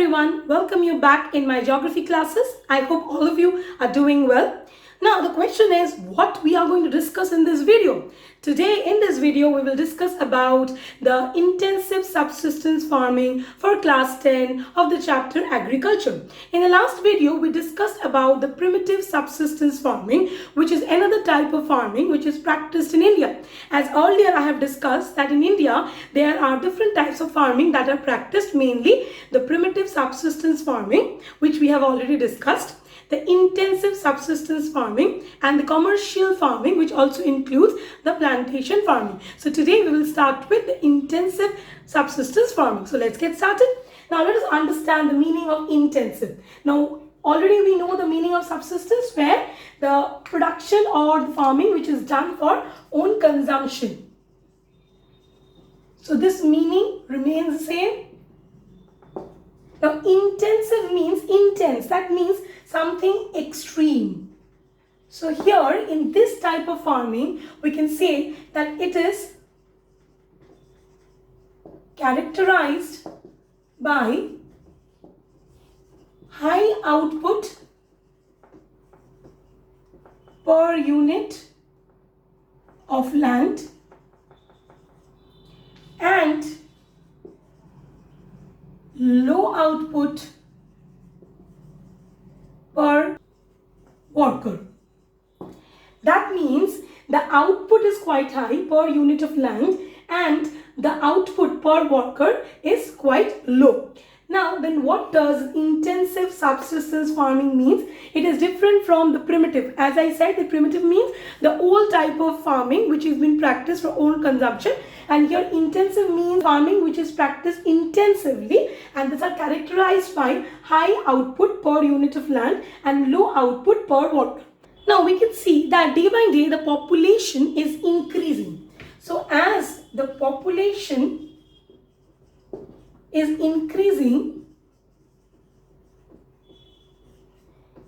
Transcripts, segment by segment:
everyone, welcome you back in my geography classes. I hope all of you are doing well. Now the question is what we are going to discuss in this video. Today in this video we will discuss about the intensive subsistence farming for class 10 of the chapter agriculture. In the last video we discussed about the primitive subsistence farming, which is another type of farming which is practiced in India. As earlier I have discussed that in India there are different types of farming that are practiced, mainly the primitive subsistence farming, which we have already discussed, the intensive subsistence farming, and the commercial farming, which also includes the plantation farming. So today we will start with the intensive subsistence farming. So let's get started. Now let us understand the meaning of intensive. Now already we know the meaning of subsistence, where the production or the farming which is done for own consumption. So this meaning remains the same. Now intensive means intense, that means something extreme. So here in this type of farming we can say that it is characterized by high output per unit of land and low output per worker. That means the output is quite high per unit of land and the output per worker is quite low. Now then what does intensive subsistence farming means? It is different from the primitive. As I said, the primitive means the old type of farming which has been practiced for own consumption, and here intensive means farming which is practiced intensively, and these are characterized by high output per unit of land and low output per worker. Now we can see that day by day the population is increasing. So as the population is increasing,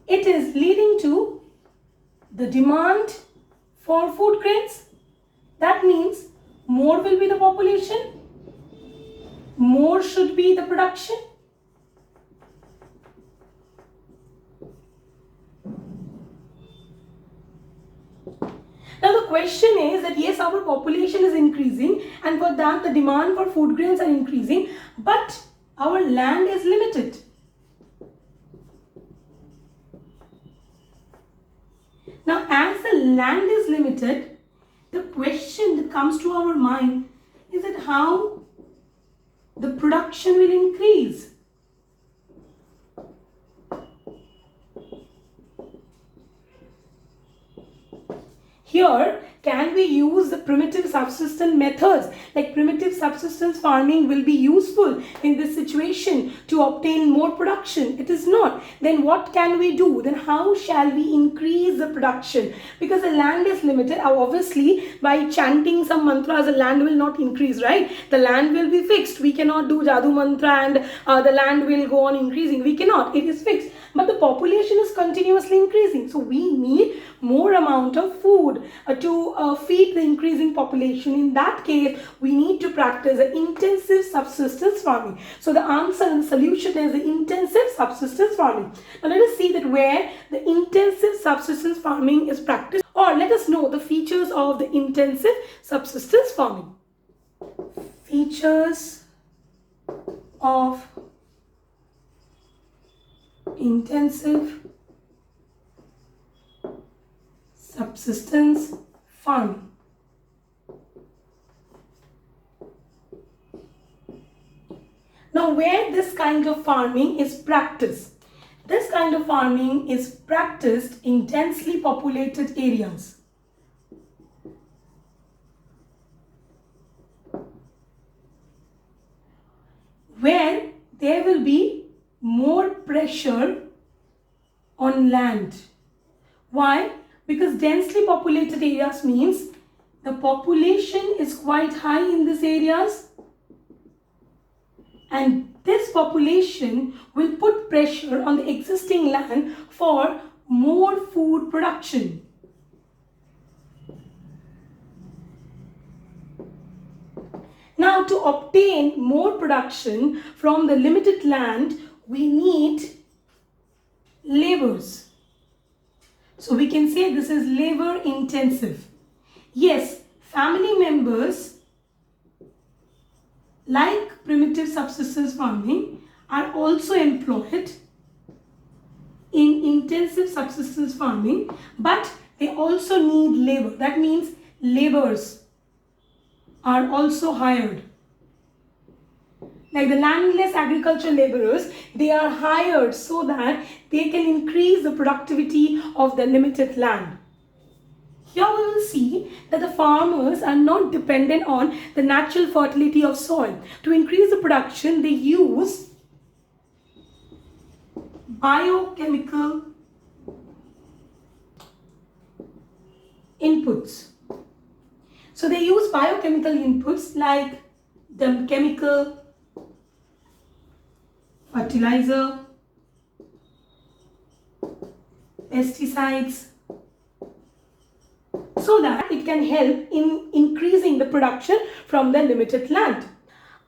it is leading to the demand for food grains. That means more will be the population, more should be the production. Now the question is that yes, our population is increasing and for that the demand for food grains are increasing, but our land is limited. Now as the land is limited, the question that comes to our mind is that how the production will increase. Here, can we use the primitive subsistence methods? Like primitive subsistence farming will be useful in this situation to obtain more production. It is not. Then what can we do? Then how shall we increase the production? Because the land is limited. Obviously, by chanting some mantras, the land will not increase, right? The land will be fixed. We cannot do Jadu mantra and the land will go on increasing. We cannot. It is fixed. But the population is continuously increasing. So we need more amount of food to feed the increasing population. In that case, we need to practice the intensive subsistence farming. So the answer and the solution is the intensive subsistence farming. Now let us see that where the intensive subsistence farming is practiced, or let us know the features of the intensive subsistence farming. Features of intensive subsistence farming. Now where this kind of farming is practiced? This kind of farming is practiced in densely populated areas. Where there will be more pressure on land. Why? Because densely populated areas means the population is quite high in these areas, and this population will put pressure on the existing land for more food production. Now, to obtain more production from the limited land, we need labors. So we can say this is labor intensive. Yes, family members like primitive subsistence farming are also employed in intensive subsistence farming, but they also need labor. That means laborers are also hired. Like the landless agriculture laborers, they are hired so that they can increase the productivity of the limited land. Here we will see that the farmers are not dependent on the natural fertility of soil. To increase the production, they use biochemical inputs. So they use biochemical inputs like the chemical, fertilizer, pesticides, so that it can help in increasing the production from the limited land.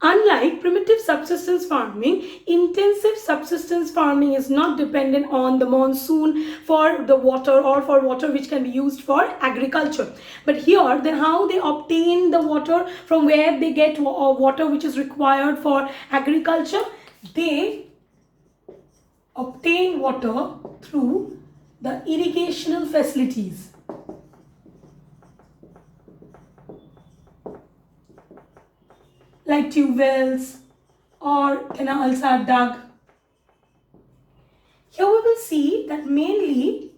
Unlike primitive subsistence farming, intensive subsistence farming is not dependent on the monsoon for the water or for water which can be used for agriculture. But here, then how they obtain the water, from where they get water which is required for agriculture? They obtain water through the irrigational facilities. Like tube wells or canals are dug. Here we will see that mainly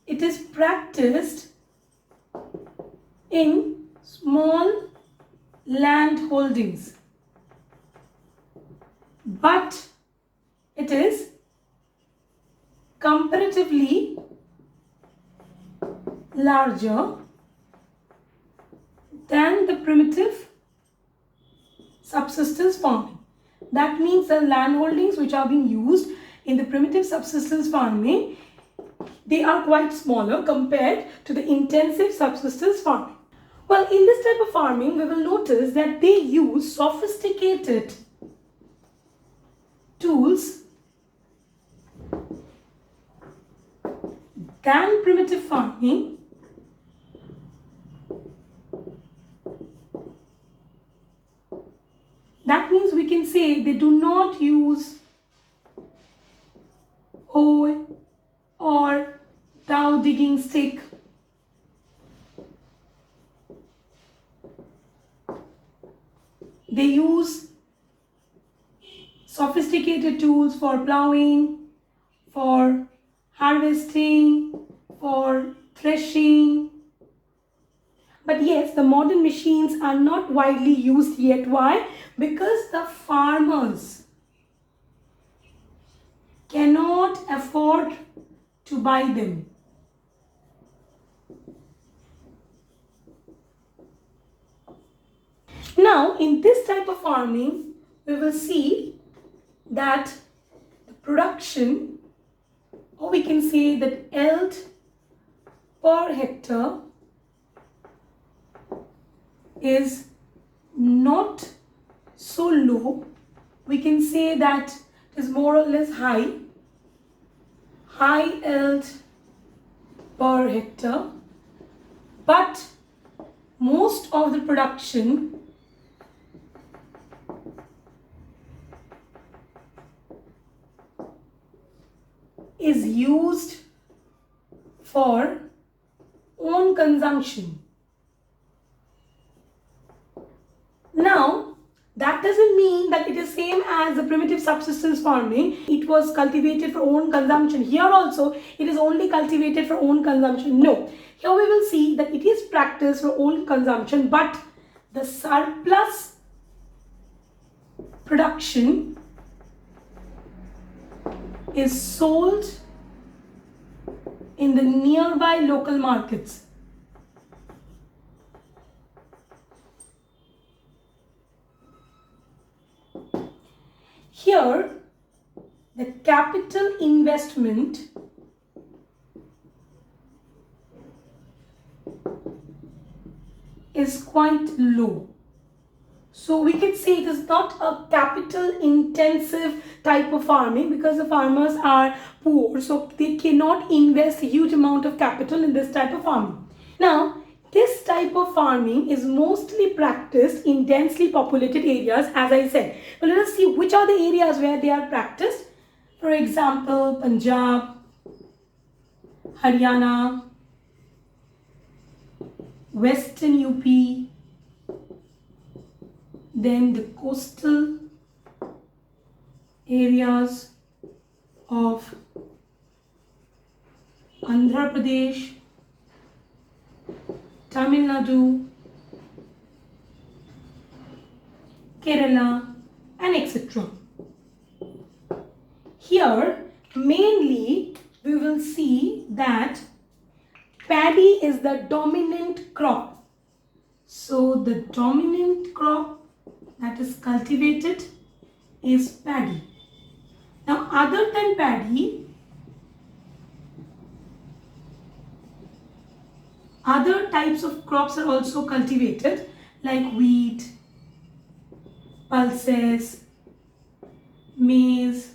it is practiced in small land holdings, but it is comparatively larger than the primitive subsistence farming. That means the land holdings which are being used in the primitive subsistence farming, they are quite smaller compared to the intensive subsistence farming. Well, in this type of farming, we will notice that they use sophisticated tools than primitive farming. That means we can say they do not use hoe or dow digging stick. They use sophisticated tools for plowing, for harvesting, for threshing. But yes, the modern machines are not widely used yet. Why? Because the farmers cannot afford to buy them. Now, in this type of farming, we will see that the production, or we can say that yield per hectare is not so low. We can say that it is more or less high yield per hectare, but most of the production is used for own consumption. Now, that doesn't mean that it is same as the primitive subsistence farming. It was cultivated for own consumption. Here also, it is only cultivated for own consumption. No. Here we will see that it is practiced for own consumption, but the surplus production is sold in the nearby local markets. Here, the capital investment is quite low. So we can say it is not a capital intensive type of farming because the farmers are poor, so they cannot invest a huge amount of capital in this type of farming. Now, this type of farming is mostly practiced in densely populated areas, as I said. But let us see which are the areas where they are practiced. For example, Punjab, Haryana, Western UP, then the coastal areas of Andhra Pradesh, Tamil Nadu, Kerala, and etc. Here, mainly we will see that paddy is the dominant crop. So the dominant crop that is cultivated is paddy. Now, other than paddy, other types of crops are also cultivated like wheat, pulses, maize,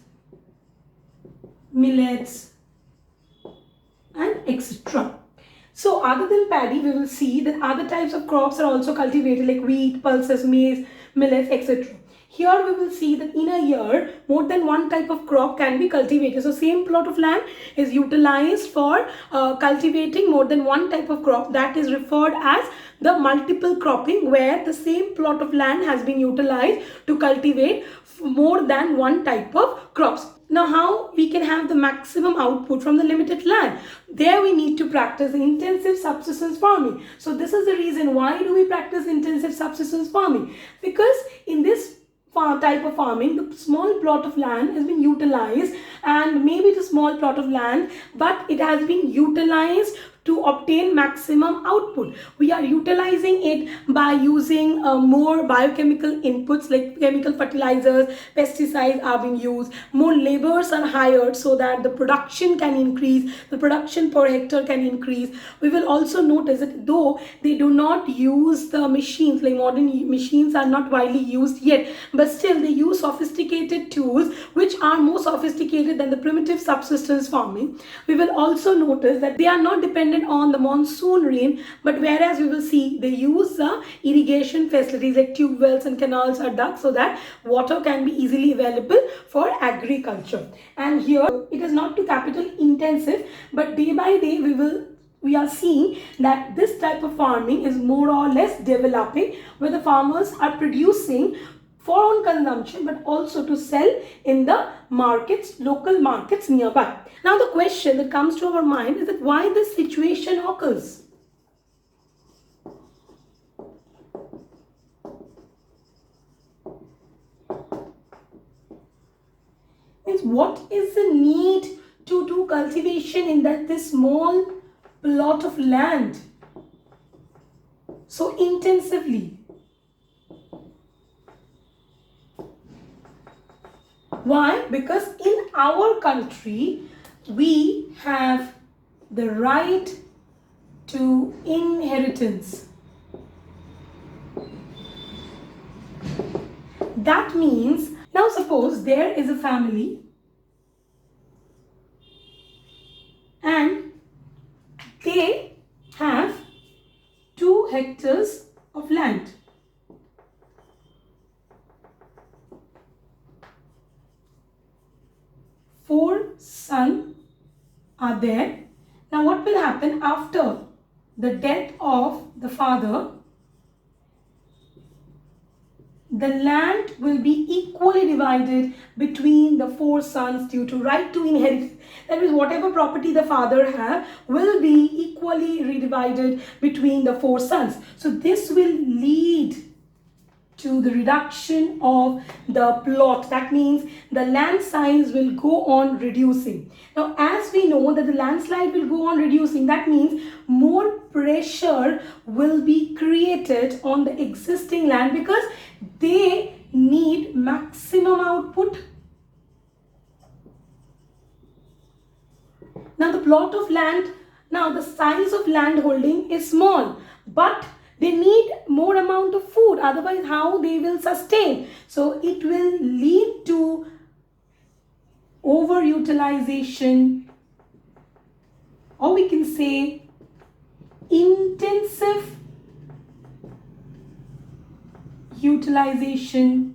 millets, and etc. So other than paddy, we will see that other types of crops are also cultivated like wheat, pulses, maize, millets, etc. Here we will see that in a year, more than one type of crop can be cultivated. So same plot of land is utilized for cultivating more than one type of crop. That is referred as the multiple cropping, where the same plot of land has been utilized to cultivate more than one type of crops. Now, how we can have the maximum output from the limited land? There we need to practice intensive subsistence farming. So this is the reason why do we practice intensive subsistence farming? Because in this type of farming, the small plot of land has been utilized, and maybe it's a small plot of land, but it has been utilized to obtain maximum output. We are utilizing it by using more biochemical inputs like chemical fertilizers, pesticides are being used, more laborers are hired so that the production can increase, the production per hectare can increase. We will also notice that though they do not use the machines, like modern machines are not widely used yet, but still they use sophisticated tools which are more sophisticated than the primitive subsistence farming. We will also notice that they are not dependent on the monsoon rain, but whereas we will see they use the irrigation facilities like tube wells and canals are dug so that water can be easily available for agriculture. And here it is not too capital intensive, but day by day we are seeing that this type of farming is more or less developing, where the farmers are producing for own consumption but also to sell in the markets, local markets nearby. Now the question that comes to our mind is that why this situation occurs? Means what is the need to do cultivation in this small plot of land so intensively? Why? Because in our country, we have the right to inheritance. That means, now suppose there is a family and they have 2 hectares of land. Four sons are there. Now what will happen after the death of the father? The land will be equally divided between the 4 sons due to right to inherit. That means whatever property the father has will be equally redivided between the 4 sons. So this will lead to the reduction of the plot. That means the land size will go on reducing. Now as we know that the landslide will go on reducing, that means more pressure will be created on the existing land because they need maximum output. Now the plot of land, now the size of land holding is small, but They need more amount of food, otherwise how they will sustain. So it will lead to overutilization, or we can say intensive utilization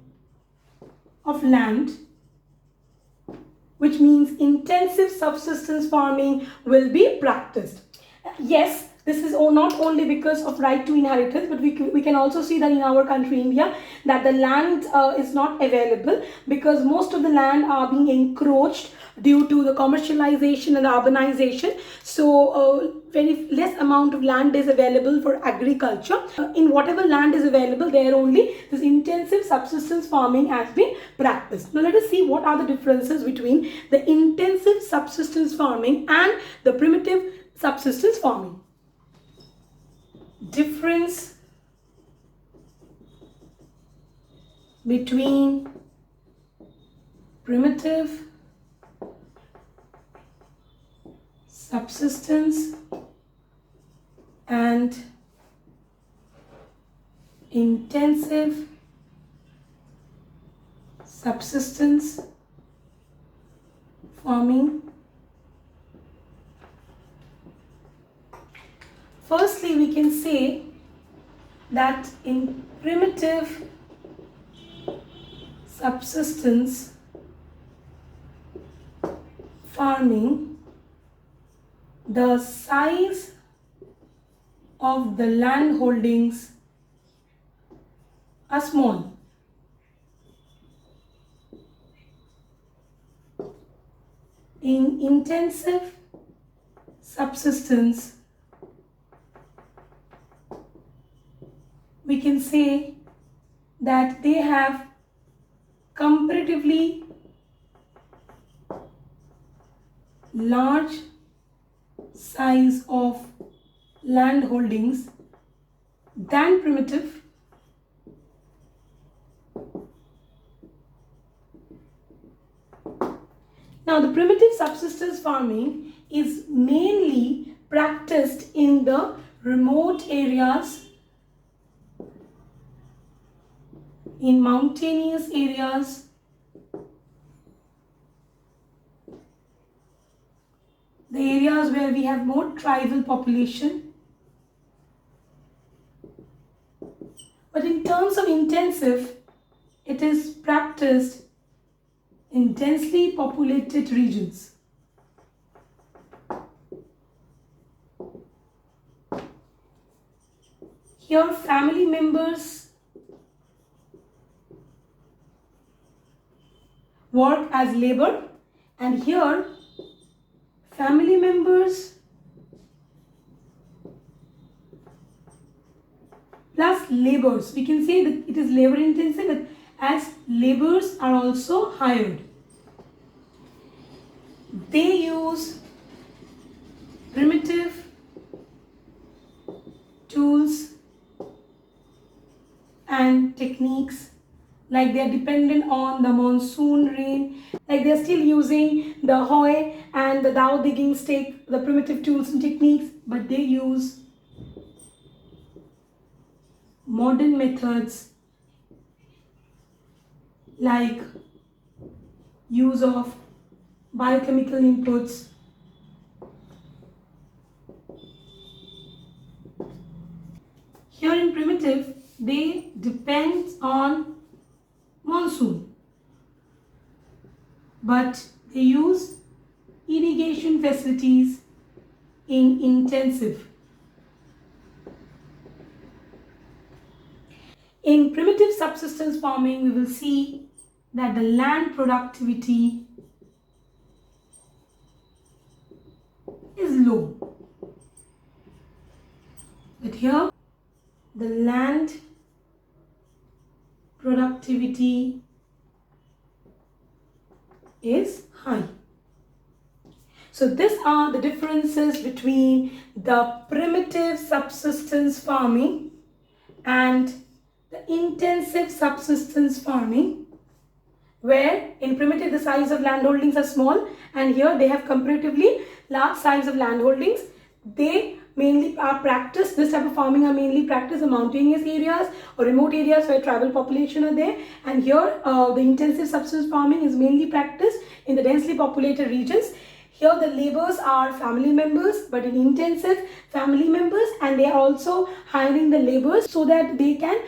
of land, which means intensive subsistence farming will be practiced. Yes, this is not only because of right to inheritance, but we can also see that in our country, India, that the land is not available because most of the land are being encroached due to the commercialization and the urbanization. So very less amount of land is available for agriculture. In whatever land is available, there only this intensive subsistence farming has been practiced. Now let us see what are the differences between the intensive subsistence farming and the primitive subsistence farming. Difference between primitive subsistence and intensive subsistence farming. Firstly, we can say that in primitive subsistence farming, the size of the land holdings are small. In intensive subsistence, we can say that they have comparatively large size of land holdings than primitive. Now, the primitive subsistence farming is mainly practiced in the remote areas, in mountainous areas, the areas where we have more tribal population. But in terms of intensive, it is practiced in densely populated regions. Here, family members work as labor, and here family members plus laborers. We can say that it is labor intensive as laborers are also hired. They use primitive tools and techniques, like they are dependent on the monsoon rain, like they are still using the hoe and the dowel digging stick, the primitive tools and techniques, but they use modern methods like use of biochemical inputs, here in primitive they depend on monsoon, but they use irrigation facilities in intensive. In primitive subsistence farming, we will see that the land productivity is low. But here, the land productivity is high. So these are the differences between the primitive subsistence farming and the intensive subsistence farming, where in primitive the size of land holdings are small and here they have comparatively large size of land holdings. They mainly are practiced, this type of farming are mainly practiced in mountainous areas or remote areas where tribal population are there. And here the intensive subsistence farming is mainly practiced in the densely populated regions. Here the laborers are family members, but in intensive, family members, and they are also hiring the laborers so that they can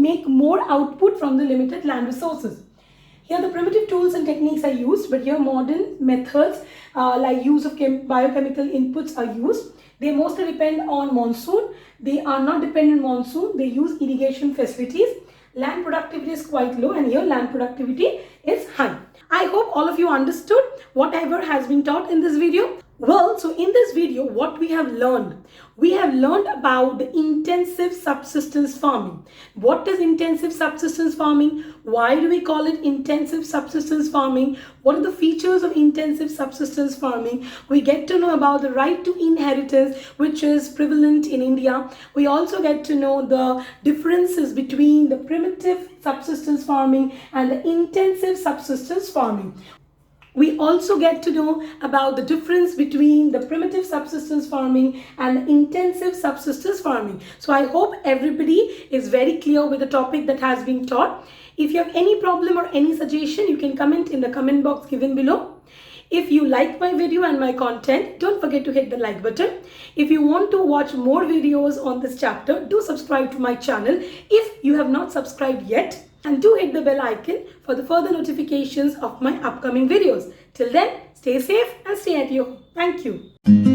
make more output from the limited land resources. Here the primitive tools and techniques are used, but here modern methods like use of biochemical inputs are used. They mostly depend on monsoon. They are not dependent on monsoon. They use irrigation facilities. Land productivity is quite low, and here land productivity is high. I hope all of you understood whatever has been taught in this video. Well, so in this video, what we have learned about the intensive subsistence farming. What is intensive subsistence farming? Why do we call it intensive subsistence farming? What are the features of intensive subsistence farming? We get to know about the right to inheritance, which is prevalent in India. We also get to know the differences between the primitive subsistence farming and the intensive subsistence farming. We also get to know about the difference between the primitive subsistence farming and intensive subsistence farming. So I hope everybody is very clear with the topic that has been taught. If you have any problem or any suggestion, you can comment in the comment box given below. If you like my video and my content, don't forget to hit the like button. If you want to watch more videos on this chapter, do subscribe to my channel if you have not subscribed yet. And do hit the bell icon for the further notifications of my upcoming videos. Till then, stay safe and stay at your home. Thank you.